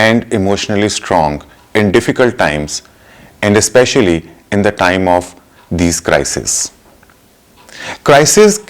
and emotionally strong in difficult times and especially in the time of these crises. Crisis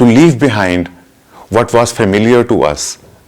to leave behind what was familiar to us,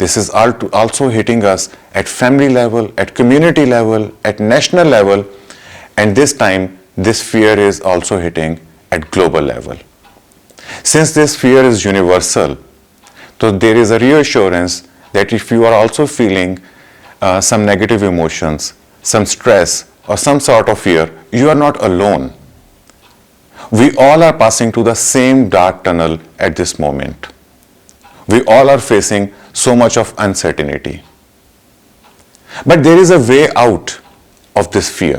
this is also hitting us at family level, at community level, at national level, and this time this fear is also hitting at global level. Since this fear is universal, so there is a reassurance that if you are also feeling some negative emotions, some stress or some sort of fear, you are not alone. We all are passing through the same dark tunnel at this moment. We all are facing so much of uncertainty. But there is a way out of this fear.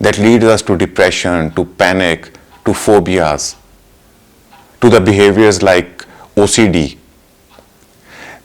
That leads us to depression, to panic, to phobias, to the behaviors like OCD.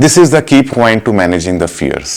This is the key point to managing the fears.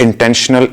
intentional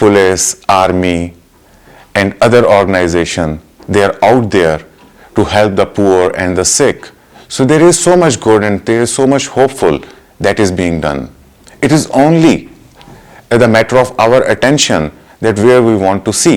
Police, army, and other organization, they are out there to help the poor and the sick. So there is so much good and there is so much hopeful that is being done. It is only the matter of our attention that where we want to see.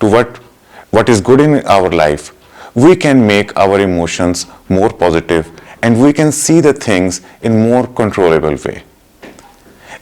to what is good in our life, we can make our emotions more positive and we can see the things in more controllable way.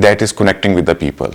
that is connecting with the people.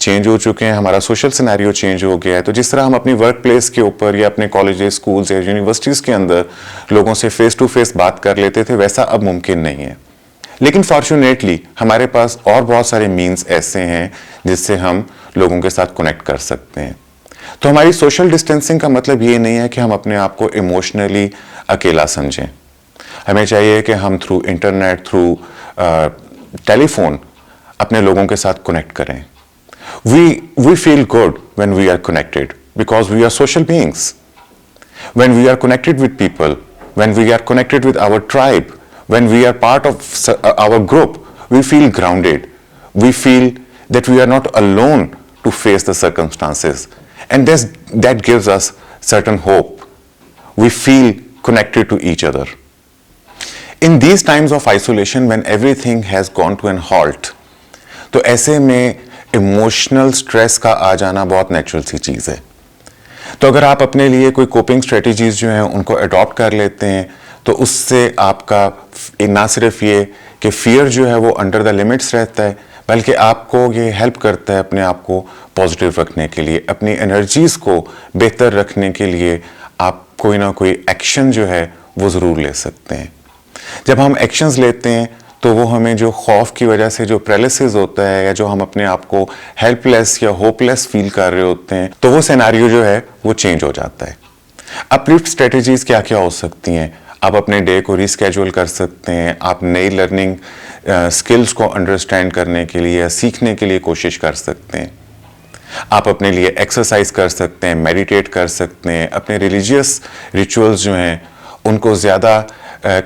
Change ہو چکے ہیں, ہمارا social scenario change ہو گیا ہے. تو جس طرح ہم اپنی ورک پلیس کے اوپر یا اپنے کالجز, اسکولز یا یونیورسٹیز کے اندر لوگوں سے فیس ٹو فیس بات کر لیتے تھے, ویسا اب ممکن نہیں ہے. لیکن فارچونیٹلی ہمارے پاس اور بہت سارے مینز ایسے ہیں جس سے ہم لوگوں کے ساتھ کنیکٹ کر سکتے ہیں. تو ہماری سوشل ڈسٹینسنگ کا مطلب یہ نہیں ہے کہ ہم اپنے آپ کو ایموشنلی اکیلا سمجھیں. ہمیں چاہیے کہ ہم تھرو انٹرنیٹ, تھرو ٹیلی فون اپنے لوگوں کے ساتھ کنیکٹ کریں. We feel good when we are connected because we are social beings. When we are connected with people, when we are connected with our tribe, when we are part of our group, we feel grounded. We feel that we are not alone to face the circumstances. And that gives us certain hope. We feel connected to each other. In these times of isolation, when everything has gone to an halt, تو ایسے میں emotional stress کا آ جانا بہت natural سی چیز ہے. تو اگر آپ اپنے لیے کوئی کوپنگ اسٹریٹجیز جو ہیں ان کو اڈاپٹ کر لیتے ہیں تو اس سے آپ کا نہ صرف یہ کہ فیئر جو ہے وہ انڈر دا لمٹس رہتا ہے, بلکہ آپ کو یہ ہیلپ کرتا ہے اپنے آپ کو پازیٹیو رکھنے کے لیے, اپنی انرجیز کو بہتر رکھنے کے لیے آپ کوئی نہ کوئی ایکشن جو ہے وہ ضرور لے سکتے ہیں. جب ہم ایکشنز لیتے ہیں تو وہ ہمیں جو خوف کی وجہ سے جو پیرالسس ہوتا ہے یا جو ہم اپنے آپ کو ہیلپ لیس یا ہوپ لیس فیل کر رہے ہوتے ہیں, تو وہ سیناریو جو ہے وہ چینج ہو جاتا ہے. اپلفٹ اسٹریٹجیز کیا کیا ہو سکتی ہیں؟ آپ اپنے ڈے کو ریسکیجول کر سکتے ہیں, آپ نئی لرننگ اسکلز کو انڈرسٹینڈ کرنے کے لیے یا سیکھنے کے لیے کوشش کر سکتے ہیں. آپ اپنے لیے ایکسرسائز کر سکتے ہیں, میڈیٹیٹ کر سکتے ہیں, اپنے ریلیجیس ریچولز جو ہیں ان کو زیادہ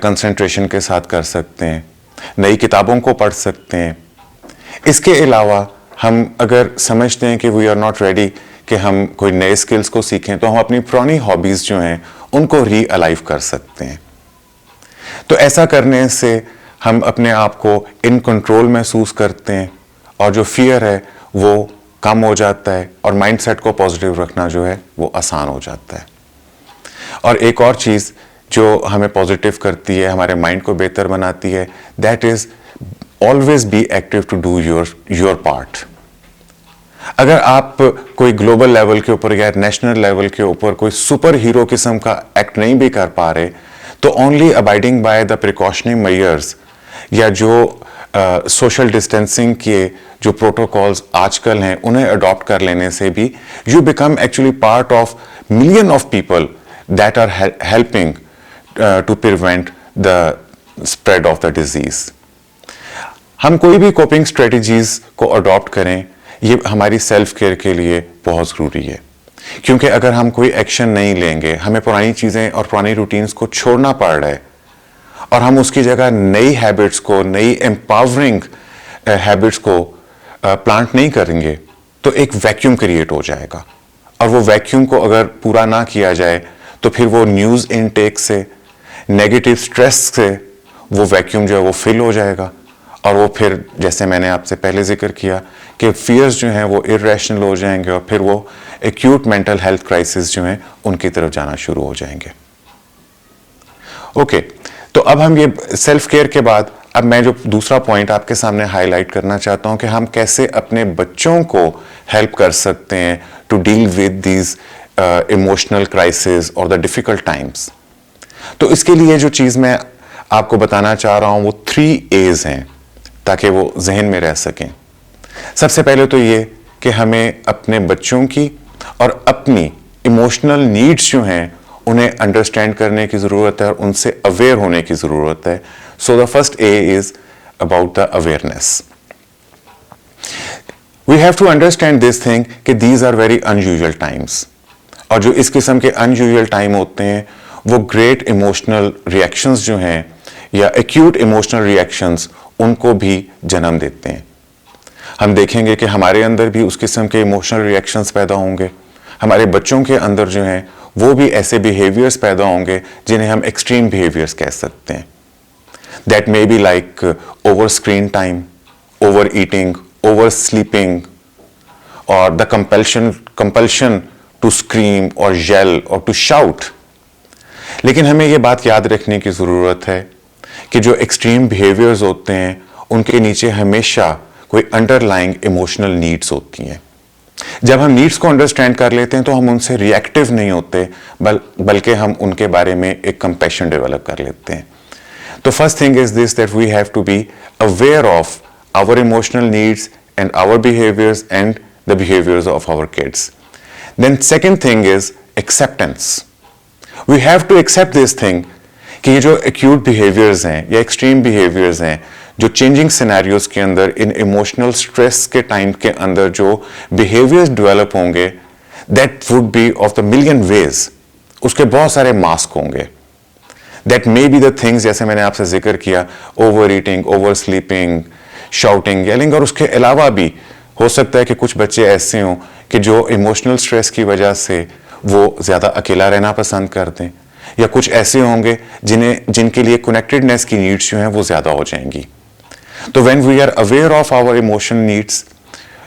کنسنٹریشن کے ساتھ کر سکتے ہیں, نئی کتابوں کو پڑھ سکتے ہیں. اس کے علاوہ ہم اگر سمجھتے ہیں کہ وی آر ناٹ ریڈی کہ ہم کوئی نئے اسکلس کو سیکھیں, تو ہم اپنی پرانی ہابیز جو ہیں ان کو ری الائیو کر سکتے ہیں. تو ایسا کرنے سے ہم اپنے آپ کو ان کنٹرول محسوس کرتے ہیں اور جو فیئر ہے وہ کم ہو جاتا ہے اور مائنڈ سیٹ کو پازیٹیو رکھنا جو ہے وہ آسان ہو جاتا ہے. اور ایک اور چیز جو ہمیں پازیٹیو کرتی ہے, ہمارے مائنڈ کو بہتر بناتی ہے, that is always be active to do your part. اگر آپ کوئی گلوبل لیول کے اوپر یا نیشنل لیول کے اوپر کوئی سپر ہیرو قسم کا ایکٹ نہیں بھی کر پا رہے, تو only abiding by the precautionary measures یا جو سوشل ڈسٹینسنگ کے جو پروٹوکالز آج کل ہیں انہیں اڈاپٹ کر لینے سے بھی you become actually part of million of people that are helping to prevent the spread of the disease. ہم کوئی بھی کوپنگ اسٹریٹجیز کو اڈاپٹ کریں, یہ ہماری سیلف کیئر کے لیے بہت ضروری ہے, کیونکہ اگر ہم کوئی ایکشن نہیں لیں گے, ہمیں پرانی چیزیں اور پرانی روٹینز کو چھوڑنا پڑ رہا ہے اور ہم اس کی جگہ نئی ہیبٹس کو, نئی امپاورنگ ہیبٹس کو پلانٹ نہیں کریں گے, تو ایک ویکیوم کریٹ ہو جائے گا. اور وہ ویکیوم کو اگر پورا نہ کیا جائے تو پھر وہ نیوز انٹیک سے, نیگیٹو سٹریس سے وہ ویکیوم جو ہے وہ فل ہو جائے گا, اور وہ پھر جیسے میں نے آپ سے پہلے ذکر کیا کہ فیئرز جو ہیں وہ ارریشنل ہو جائیں گے اور پھر وہ ایکیوٹ مینٹل ہیلتھ کرائسس جو ہیں ان کی طرف جانا شروع ہو جائیں گے. اوکے, تو اب ہم یہ سیلف کیئر کے بعد اب میں جو دوسرا پوائنٹ آپ کے سامنے ہائی لائٹ کرنا چاہتا ہوں کہ ہم کیسے اپنے بچوں کو ہیلپ کر سکتے ہیں to deal with these emotional crisis اور دا ڈیفیکلٹ ٹائمس. تو اس کے لیے جو چیز میں آپ کو بتانا چاہ رہا ہوں وہ 3 A's ہیں تاکہ وہ ذہن میں رہ سکیں. سب سے پہلے تو یہ کہ ہمیں اپنے بچوں کی اور اپنی ایموشنل نیڈس جو ہیں انہیں انڈرسٹینڈ کرنے کی ضرورت ہے اور ان سے اویئر ہونے کی ضرورت ہے. So the first A is about the awareness. We have to understand this thing کہ these are very unusual times. اور جو اس قسم کے unusual ٹائم ہوتے ہیں وہ گریٹ ایموشنل ریئیکشنز جو ہیں یا ایکیوٹ ایموشنل ریئیکشنز ان کو بھی جنم دیتے ہیں. ہم دیکھیں گے کہ ہمارے اندر بھی اس قسم کے ایموشنل ریئیکشنز پیدا ہوں گے, ہمارے بچوں کے اندر جو ہیں وہ بھی ایسے بیہیویئرز پیدا ہوں گے جنہیں ہم ایکسٹریم بیہیویئرز کہہ سکتے ہیں. That may be like over screen time, over eating, over sleeping, اور دا compulsion ٹو اسکریم اور یل اور ٹو شاؤٹ. لیکن ہمیں یہ بات یاد رکھنے کی ضرورت ہے کہ جو ایکسٹریم بیہیویئرز ہوتے ہیں ان کے نیچے ہمیشہ کوئی انڈر لائنگ ایموشنل نیڈس ہوتی ہیں. جب ہم نیڈس کو انڈرسٹینڈ کر لیتے ہیں تو ہم ان سے ریئیکٹیو نہیں ہوتے بلکہ ہم ان کے بارے میں ایک کمپیشن ڈیولپ کر لیتے ہیں. تو first thing is this that we have to be aware of our emotional needs and our behaviours and the behaviours of our kids. Then second thing is acceptance. We have to accept this thing کہ یہ جو acute behaviours ہیں یا extreme behaviours ہیں جو changing scenarios کے اندر ان ایموشنل اسٹریس کے ٹائم کے اندر جو بیہیویئرز ڈیولپ ہوں گے that would be of the million ways. اس کے بہت سارے ماسک ہوں گے. That may be the things جیسے میں نے آپ سے ذکر کیا over eating, over sleeping, shouting, yelling, اور اس کے علاوہ بھی ہو سکتا ہے کہ کچھ بچے ایسے ہوں کہ جو ایموشنل اسٹریس کی وجہ سے وہ زیادہ اکیلا رہنا پسند کرتے ہیں, یا کچھ ایسے ہوں گے جن کے لیے کنیکٹڈنیس کی نیڈس جو ہیں وہ زیادہ ہو جائیں گی. تو when we are aware of our emotional needs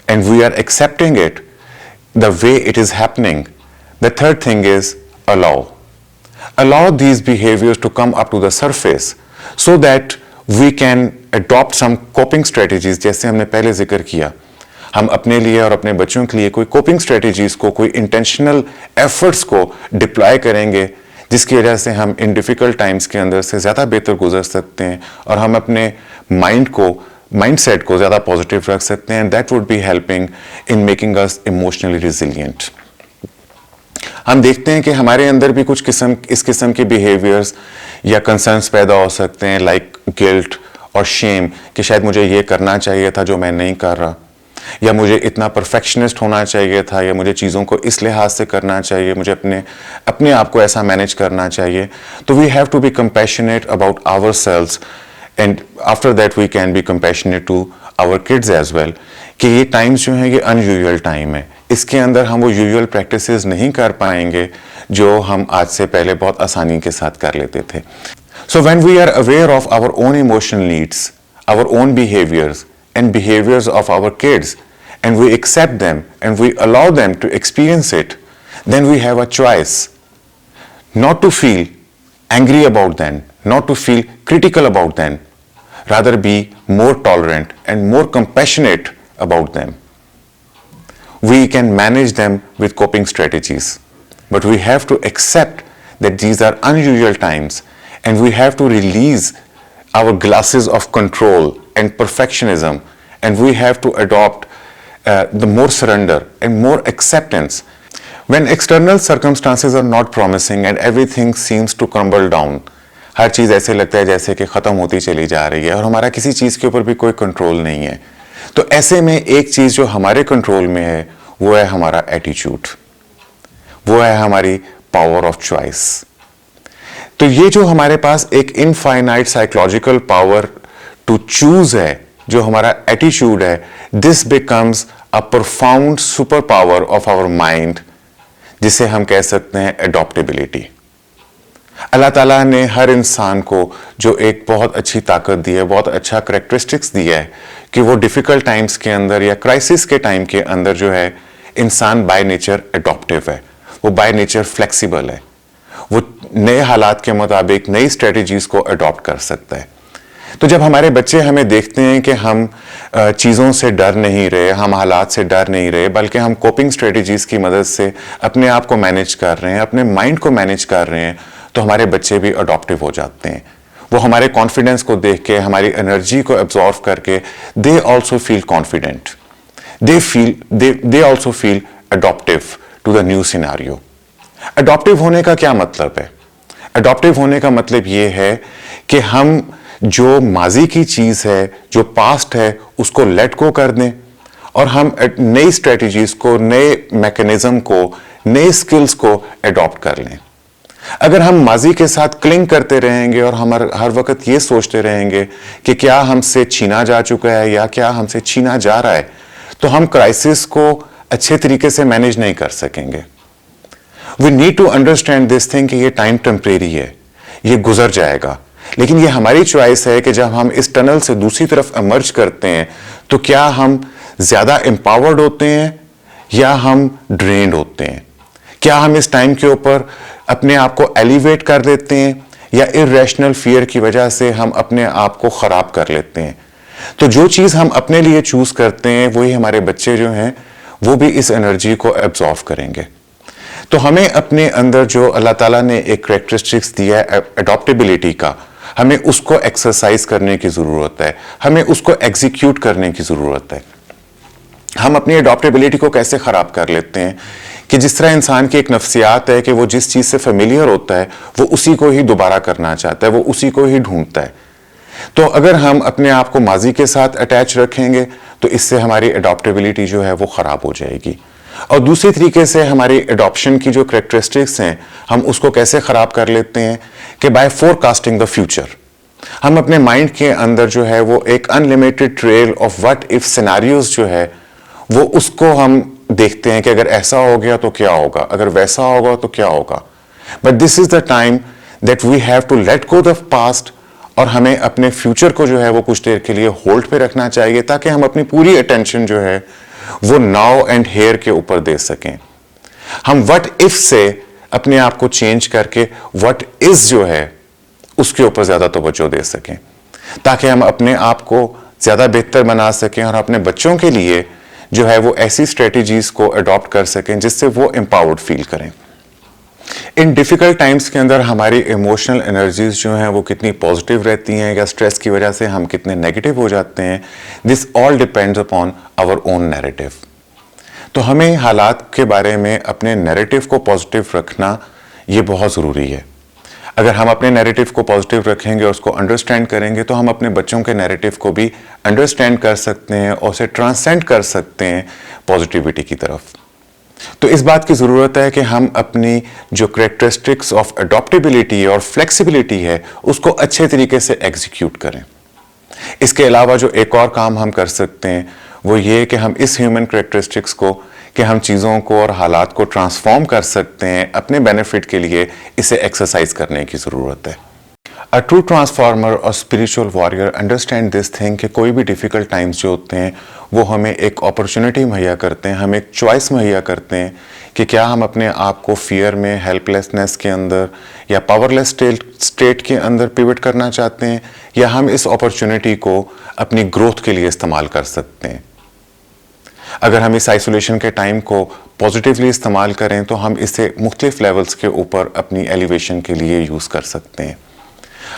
and we are accepting it the way it is happening, the third thing is allow these behaviors to come up to the surface so that we can adopt some coping strategies. جیسے ہم نے پہلے ذکر کیا, ہم اپنے لیے اور اپنے بچوں کے لیے کوئی کوپنگ اسٹریٹجیز کو, کوئی انٹینشنل ایفرٹس کو ڈپلائی کریں گے جس کی وجہ سے ہم ان ڈیفیکلٹ ٹائمس کے اندر سے زیادہ بہتر گزر سکتے ہیں اور ہم اپنے مائنڈ سیٹ کو زیادہ پازیٹیو رکھ سکتے ہیں. That would be helping in making us emotionally resilient. ہم دیکھتے ہیں کہ ہمارے اندر بھی کچھ اس قسم کے بیہیویئرز یا کنسرنس پیدا ہو سکتے ہیں, لائک گلٹ اور شیم, کہ شاید مجھے یہ کرنا چاہیے تھا جو میں نہیں کر رہا, یا مجھے اتنا پرفیکشنسٹ ہونا چاہیے تھا, یا مجھے چیزوں کو اس لحاظ سے کرنا چاہیے, مجھے اپنے آپ کو ایسا مینیج کرنا چاہیے. تو we have to be compassionate about our selves and after that we can be compassionate to our kids as well, کہ یہ ٹائمز جو ہیں یہ ان یوزول ٹائم ہے, اس کے اندر ہم وہ یوزول پریکٹسز نہیں کر پائیں گے جو ہم آج سے پہلے بہت آسانی کے ساتھ کر لیتے تھے. So when we are aware of our own emotional needs, our own behaviours and behaviours of our kids, and we accept them and we allow them to experience it, then we have a choice not to feel angry about them, not to feel critical about them, rather be more tolerant and more compassionate about them. We can manage them with coping strategies, but we have to accept that these are unusual times and we have to release our glasses of control and perfectionism, and we have to adopt the more surrender and more acceptance. When external circumstances are not promising and everything seems to crumble down, ہر چیز ایسے لگتا ہے جیسے کہ ختم ہوتی چلی جا رہی ہے اور ہمارا کسی چیز کے اوپر بھی کوئی کنٹرول نہیں ہے, تو ایسے میں ایک چیز جو ہمارے کنٹرول میں ہے وہ ہے ہمارا ایٹیچیوڈ, وہ ہے ہماری پاور آف چوائس. تو یہ جو ہمارے پاس ایک infinite psychological power to choose ہے, جو ہمارا ایٹیچیوڈ ہے, this becomes a profound super power of our mind, جسے ہم کہہ سکتے ہیں اڈاپٹیبلٹی. اللہ تعالیٰ نے ہر انسان کو جو ایک بہت اچھی طاقت دی ہے, بہت اچھا کریکٹرسٹکس دیا ہے کہ وہ ڈیفیکلٹ ٹائمز کے اندر یا کرائسس کے ٹائم کے اندر جو ہے انسان بائی نیچر اڈاپٹیو ہے, وہ بائی نیچر فلیکسیبل ہے, وہ نئے حالات کے مطابق نئی اسٹریٹجیز کو اڈاپٹ کر سکتا ہے. تو جب ہمارے بچے ہمیں دیکھتے ہیں کہ ہم چیزوں سے ڈر نہیں رہے, ہم حالات سے ڈر نہیں رہے, بلکہ ہم کوپنگ اسٹریٹجیز کی مدد سے اپنے آپ کو مینیج کر رہے ہیں, اپنے مائنڈ کو مینیج کر رہے ہیں, تو ہمارے بچے بھی اڈاپٹیو ہو جاتے ہیں. وہ ہمارے کانفیڈنس کو دیکھ کے, ہماری انرجی کو ایبزارو کر کے, they also feel confident, they also feel adaptive to the new scenario. Adaptive ہونے کا کیا مطلب ہے؟ اڈاپٹیو ہونے کا مطلب یہ ہے کہ ہم جو ماضی کی چیز ہے, جو پاسٹ ہے, اس کو لیٹ گو کر دیں اور ہم نئی اسٹریٹجیز کو, نئے میکنزم کو, نئے اسکلز کو اڈاپٹ کر لیں. اگر ہم ماضی کے ساتھ کلنگ کرتے رہیں گے اور ہم ہر وقت یہ سوچتے رہیں گے کہ کیا ہم سے چھینا جا چکا ہے یا کیا ہم سے چھینا جا رہا ہے, تو ہم کرائسس کو اچھے طریقے سے مینیج نہیں کر سکیں گے. We need to understand this thing کہ یہ ٹائم ٹیمپریری ہے, یہ گزر جائے گا, لیکن یہ ہماری چوائس ہے کہ جب ہم اس ٹنل سے دوسری طرف ایمرج کرتے ہیں تو کیا ہم زیادہ امپاورڈ ہوتے ہیں یا ہم ڈرینڈ ہوتے ہیں, کیا ہم اس ٹائم کے اوپر اپنے آپ کو ایلیویٹ کر لیتے ہیں یا ارریشنل فیئر کی وجہ سے ہم اپنے آپ کو خراب کر لیتے ہیں. تو جو چیز ہم اپنے لیے چوز کرتے ہیں وہی ہمارے بچے جو ہیں وہ بھی اس انرجی کو ایبزارو کریں گے. تو ہمیں اپنے اندر جو اللہ تعالیٰ نے ایک کریکٹرسٹکس دیا ہے اڈاپٹیبلٹی کا, ہمیں اس کو ایکسرسائز کرنے کی ضرورت ہے, ہمیں اس کو ایگزیکیوٹ کرنے کی ضرورت ہے. ہم اپنی اڈاپٹیبلٹی کو کیسے خراب کر لیتے ہیں کہ جس طرح انسان کی ایک نفسیات ہے کہ وہ جس چیز سے فیملیئر ہوتا ہے وہ اسی کو ہی دوبارہ کرنا چاہتا ہے, وہ اسی کو ہی ڈھونڈتا ہے. تو اگر ہم اپنے آپ کو ماضی کے ساتھ اٹیچ رکھیں گے تو اس سے ہماری اڈاپٹیبلٹی جو ہے وہ خراب ہو جائے گی. اور دوسری طریقے سے ہماری اڈاپشن کی جو کریکٹرسٹکس ہیں ہم اس کو کیسے خراب کر لیتے ہیں کہ by forecasting the future, ہم اپنے مائنڈ کے اندر جو ہے وہ ایک unlimited trail of what if scenarios جو ہے وہ اس کو ہم دیکھتے ہیں کہ اگر ایسا ہو گیا تو کیا ہوگا, اگر ویسا ہوگا تو کیا ہوگا. But this is the time that we have to let go the past, اور ہمیں اپنے فیوچر کو جو ہے وہ کچھ دیر کے لیے ہولڈ پہ رکھنا چاہیے تاکہ ہم اپنی پوری اٹینشن جو ہے وہ ناؤ اینڈ ہیئر کے اوپر دے سکیں. ہم وٹ اف سے اپنے آپ کو چینج کر کے وٹ از جو ہے اس کے اوپر زیادہ توجہ دے سکیں تاکہ ہم اپنے آپ کو زیادہ بہتر بنا سکیں اور اپنے بچوں کے لیے جو ہے وہ ایسی اسٹریٹجیز کو اڈاپٹ کر سکیں جس سے وہ امپاورڈ فیل کریں. ان ڈیفیکلٹ ٹائمز کے اندر ہماری ایموشنل انرجیز جو ہیں وہ کتنی پازیٹیو رہتی ہیں یا اسٹریس کی وجہ سے ہم کتنے نیگیٹو ہو جاتے ہیں, دس آل ڈپینڈز اپون آور اون نیریٹو. تو ہمیں حالات کے بارے میں اپنے نیریٹو کو پازیٹیو رکھنا یہ بہت ضروری ہے. اگر ہم اپنے نیریٹو کو پازیٹیو رکھیں گے اور اس کو انڈرسٹینڈ کریں گے تو ہم اپنے بچوں کے نیریٹو کو بھی انڈرسٹینڈ کر سکتے ہیں اور اسے ٹرانسینڈ کر سکتے ہیں پازیٹیوٹی کی طرف. تو اس بات کی ضرورت ہے کہ ہم اپنی جو کریکٹرسٹکس آف اڈاپٹیبلٹی اور فلیکسیبلٹی ہے اس کو اچھے طریقے سے ایگزیکیوٹ کریں. اس کے علاوہ جو ایک اور کام ہم کر سکتے ہیں وہ یہ کہ ہم اس ہیومن کریکٹرسٹکس کو کہ ہم چیزوں کو اور حالات کو ٹرانسفارم کر سکتے ہیں اپنے بینیفٹ کے لیے, اسے ایکسرسائز کرنے کی ضرورت ہے. A true transformer اور spiritual warrior understand this thing کہ کوئی بھی difficult times جو ہوتے ہیں وہ ہمیں ایک اپرچونٹی مہیا کرتے ہیں, ہمیں ایک چوائس مہیا کرتے ہیں کہ کیا ہم اپنے آپ کو فیئر میں, ہیلپ لیسنس کے اندر یا پاور لیس اسٹیٹ کے اندر پیوٹ کرنا چاہتے ہیں یا ہم اس اپرچونٹی کو اپنی گروتھ کے لیے استعمال کر سکتے ہیں. اگر ہم اس آئسولیشن کے ٹائم کو پازیٹیولی استعمال کریں تو ہم اسے مختلف لیولز کے اوپر اپنی ایلیویشن کے لیے یوز کر سکتے ہیں.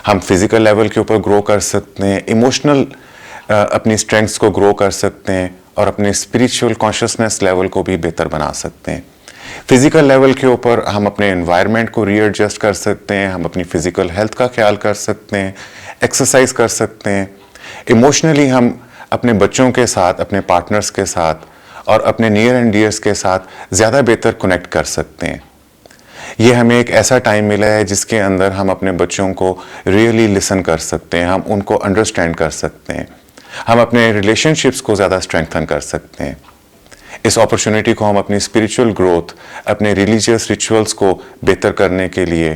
ہم فزیکل لیول کے اوپر گرو کر سکتے ہیں, ایموشنل اپنی اسٹرینگس کو گرو کر سکتے ہیں اور اپنے اسپریچول کانشیسنس لیول کو بھی بہتر بنا سکتے ہیں. فزیکل لیول کے اوپر ہم اپنے انوائرمنٹ کو ری ایڈجسٹ کر سکتے ہیں, ہم اپنی فزیکل ہیلتھ کا خیال کر سکتے ہیں, ایکسرسائز کر سکتے ہیں. ایموشنلی ہم اپنے بچوں کے ساتھ, اپنے پارٹنرز کے ساتھ اور اپنے نیئر اینڈ ڈیئرس کے ساتھ زیادہ بہتر کنیکٹ کر سکتے ہیں. یہ ہمیں ایک ایسا ٹائم ملا ہے جس کے اندر ہم اپنے بچوں کو ریئلی لسن کر سکتے ہیں, ہم ان کو انڈرسٹینڈ کر سکتے ہیں, ہم اپنے ریلیشن شپس کو زیادہ اسٹرینگتھن کر سکتے ہیں. اس اپرچونٹی کو ہم اپنی اسپریچول گروتھ, اپنے ریلیجیس ریچولس کو بہتر کرنے کے لیے,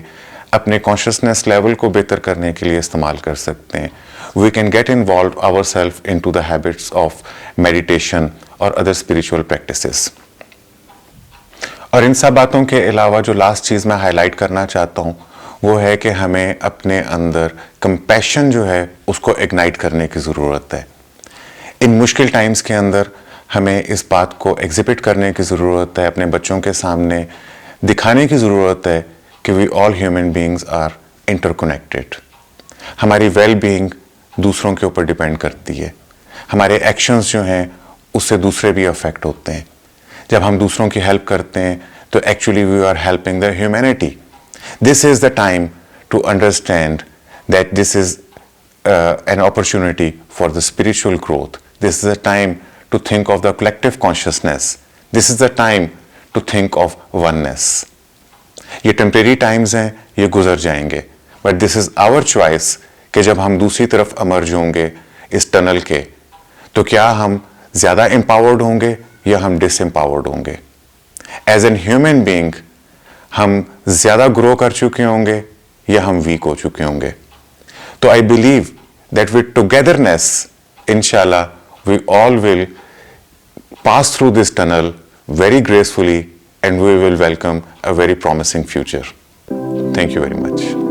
اپنے کانشیسنس لیول کو بہتر کرنے کے لیے استعمال کر سکتے ہیں. We can get involved ourselves into the habits of meditation or other spiritual practices. اور ان سب باتوں کے علاوہ جو لاسٹ چیز میں ہائی لائٹ کرنا چاہتا ہوں وہ ہے کہ ہمیں اپنے اندر کمپیشن جو ہے اس کو اگنائٹ کرنے کی ضرورت ہے. ان مشکل ٹائمز کے اندر ہمیں اس بات کو ایگزیبٹ کرنے کی ضرورت ہے, اپنے بچوں کے سامنے دکھانے کی ضرورت ہے کہ we all human beings are interconnected. ہماری ویل بینگ دوسروں کے اوپر ڈیپینڈ کرتی ہے, ہمارے ایکشنز جو ہیں اس سے دوسرے بھی افیکٹ ہوتے ہیں. جب ہم دوسروں کی ہیلپ کرتے ہیں تو actually we are helping the humanity. This is the time to understand that this is an opportunity for the spiritual growth. This is the time to think of the collective consciousness. This is the time to think of oneness. یہ temporary times ہیں, یہ گزر جائیں گے, but this is our choice کہ جب ہم دوسری طرف امرج ہوں گے اس ٹنل کے تو کیا ہم زیادہ امپاورڈ ہوں گے یا ہم ڈس امپاورڈ ہوں گے. ایز این ہیومن بینگ ہم زیادہ گرو کر چکے ہوں گے یا ہم ویک ہو چکے ہوں گے. تو I believe that with togetherness انشاءاللہ وی آل ول pass through this tunnel very gracefully and we will welcome a very promising future. Thank you very much.